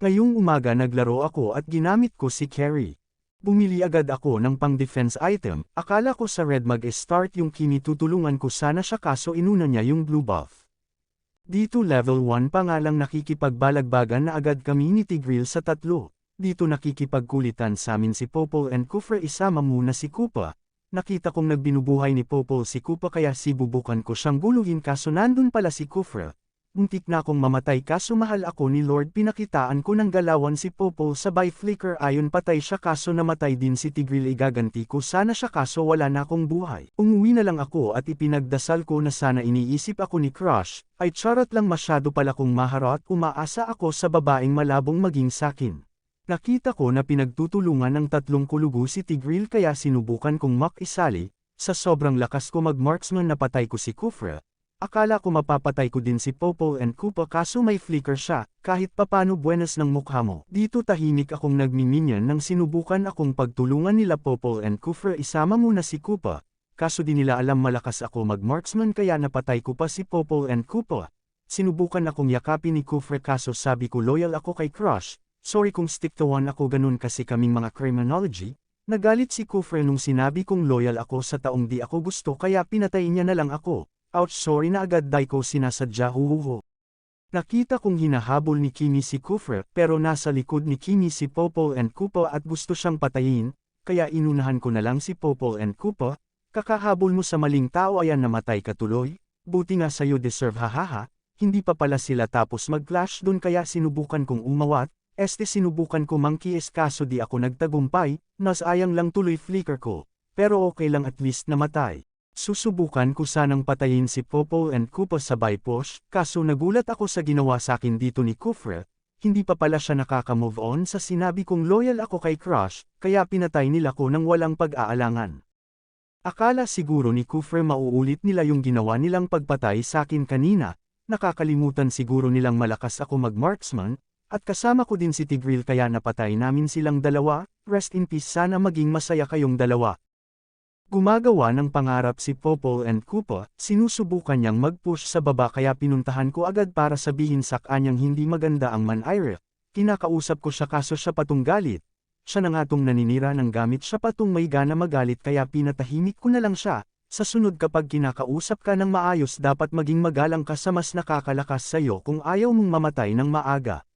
Ngayong umaga naglaro ako at ginamit ko si Carry. Bumili agad ako ng pang-defense item, akala ko sa red mag-start yung Kimi tutulungan ko sana siya kaso inuna niya yung blue buff. Dito level 1 pa nga lang nakikipagbalagbagan na agad kami ni Tigreal sa tatlo. Dito nakikipagkulitan sa amin si Popol and Kufra isama muna si Koopa. Nakita kong nagbinubuhay ni Popol si Koopa kaya sibubukan ko siyang guluhin kaso nandun pala si Kufra. Muntik na akong mamatay kaso mahal ako ni Lord pinakitaan ko ng galawan si Popol sabay flicker ayon patay siya kaso namatay din si Tigreal igaganti ko sana siya kaso wala na akong buhay. Umuwi na lang ako at ipinagdasal ko na sana iniisip ako ni Crush, ay charot lang masyado pala kong maharot umaasa ako sa babaeng malabong maging sakin. Nakita ko na pinagtutulungan ng tatlong kulugo si Tigreal kaya sinubukan kong makisali, sa sobrang lakas ko mag-marksman napatay ko si Kufra. Akala ko mapapatay ko din si Popol and Koopa kaso may flicker siya, kahit papano buenas ng mukha mo. Dito tahimik akong nagmiminyan nang sinubukan akong pagtulungan nila Popol and Kufra isama muna si Koopa, kaso di nila alam malakas ako mag-marksman kaya napatay ko pa si Popol and Koopa. Sinubukan akong yakapin ni Kufra kaso sabi ko loyal ako kay Crush, sorry kung stick to one ako ganun kasi kaming mga criminology. Nagalit si Kufra nung sinabi kong loyal ako sa taong di ako gusto kaya pinatay niya na lang ako. Ouch sorry na agad dahil ko sinasadya huhuho. Nakita kong hinahabol ni Kimi si Kufra pero nasa likod ni Kimi si Popol and Koopa at gusto siyang patayin, kaya inunahan ko na lang si Popol and Koopa, kakahabol mo sa maling tao ayan namatay ka tuloy, buti nga sa'yo deserve hahaha, hindi pa pala sila tapos mag-clash dun kaya sinubukan kong umawat, sinubukan ko mangkies kaso di ako nagtagumpay, nasayang lang tuloy flicker ko, pero okay lang at least namatay. Susubukan ko sanang patayin si Popol and Koopa sabay push, kaso nagulat ako sa ginawa sakin dito ni Kufra, hindi pa pala siya nakaka-move on sa sinabi kong loyal ako kay Crush, kaya pinatay nila ko nang walang pag-aalangan. Akala siguro ni Kufra mauulit nila yung ginawa nilang pagpatay sakin kanina, nakakalimutan siguro nilang malakas ako mag-marksman, at kasama ko din si Tigreal kaya napatay namin silang dalawa, rest in peace sana maging masaya kayong dalawa. Gumagawa ng pangarap si Popol and Koopa, sinusubukan niyang mag-push sa baba kaya pinuntahan ko agad para sabihin sa kanyang hindi maganda ang Manira. Kinakausap ko siya kaso siya patong galit. Siya na nga tong naninira ng gamit siya patong may gana magalit kaya pinatahimik ko na lang siya. Sa sunod kapag kinakausap ka ng maayos dapat maging magalang ka sa mas nakakalakas sa'yo kung ayaw mong mamatay ng maaga.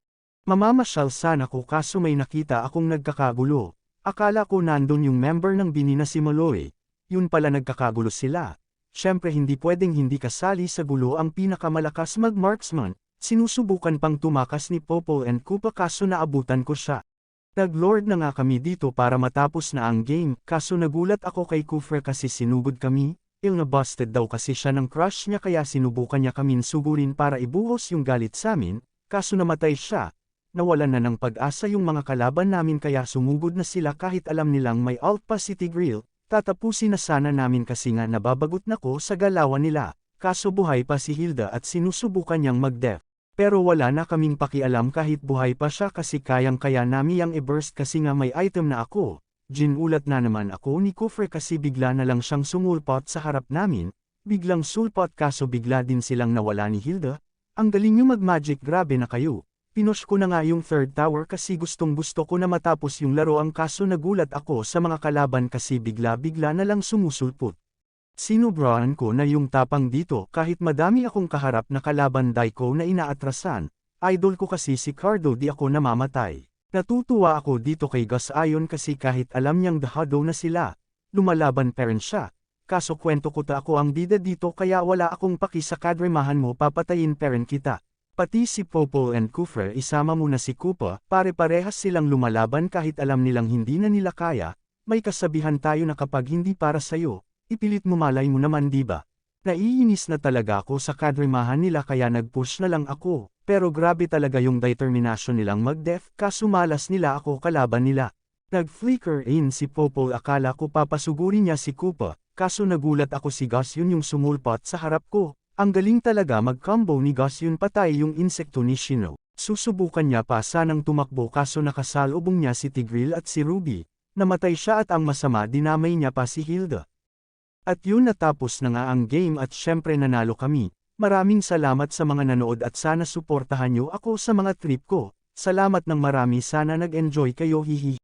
Mamamasyal sana ko kaso may nakita akong nagkakagulo. Akala ko nandun yung member ng Bini na si Maloy. Yun pala nagkakagulo sila. Siyempre hindi pwedeng hindi kasali sa gulo ang pinakamalakas mag-marksman, sinusubukan pang tumakas ni Popol and Koopa kaso naabutan ko siya. Nag-lord na nga kami dito para matapos na ang game, kaso nagulat ako kay Kufra kasi sinugod kami, na busted daw kasi siya ng crush niya kaya sinubukan niya kaming sugurin para ibuhos yung galit sa amin, kaso namatay siya. Nawalan na ng pag-asa yung mga kalaban namin kaya sumugod na sila kahit alam nilang may ult pa si Tigreal. Tatapusin na sana namin kasi nga nababagot na ko sa galawan nila, kaso buhay pa si Hilda at sinusubukan niyang mag-def. Pero wala na kaming pakialam kahit buhay pa siya kasi kayang-kaya namin yang i-burst kasi nga may item na ako. Ginulat na naman ako ni Kufra kasi bigla na lang siyang sumulpot sa harap namin, biglang sulpot kaso bigla din silang nawala ni Hilda. Ang galing niyo mag-magic grabe na kayo. Pinush ko na nga yung third tower kasi gustong-gusto ko na matapos yung laro ang kaso nagulat ako sa mga kalaban kasi bigla-bigla na lang sumusulpot. Sinubraan ko na yung tapang dito kahit madami akong kaharap na kalaban Daiko na inaatrasan, idol ko kasi si Cardo di ako namamatay. Natutuwa ako dito kay Gus Ion kasi kahit alam niyang dahado na sila, lumalaban pa rin siya. Kaso kwento ko ta ako ang bida dito kaya wala akong paki sa kadremahan mo papatayin pa rin kita. Pati si Popol and Kufra isama mo na si Koopa, pare-parehas silang lumalaban kahit alam nilang hindi na nila kaya, may kasabihan tayo na kapag hindi para sayo, ipilit mo malay mo naman diba? Naiinis na talaga ako sa kadremahan nila kaya nag-push na lang ako, pero grabe talaga yung determination nilang mag-def kaso malas nila ako kalaban nila. Nag-flicker in si Popol akala ko papasugurin niya si Koopa, kaso nagulat ako si Gus yun yung sumulpot sa harap ko. Ang galing talaga mag-combo ni Gus yun patay yung insekto ni Shino. Susubukan niya pa sanang tumakbo kaso nakasalubong niya si Tigreal at si Ruby. Namatay siya at ang masama dinamay niya pa si Hilda. At yun natapos na nga ang game at syempre nanalo kami. Maraming salamat sa mga nanood at sana suportahan niyo ako sa mga trip ko. Salamat ng marami, sana nag-enjoy kayo, hihi.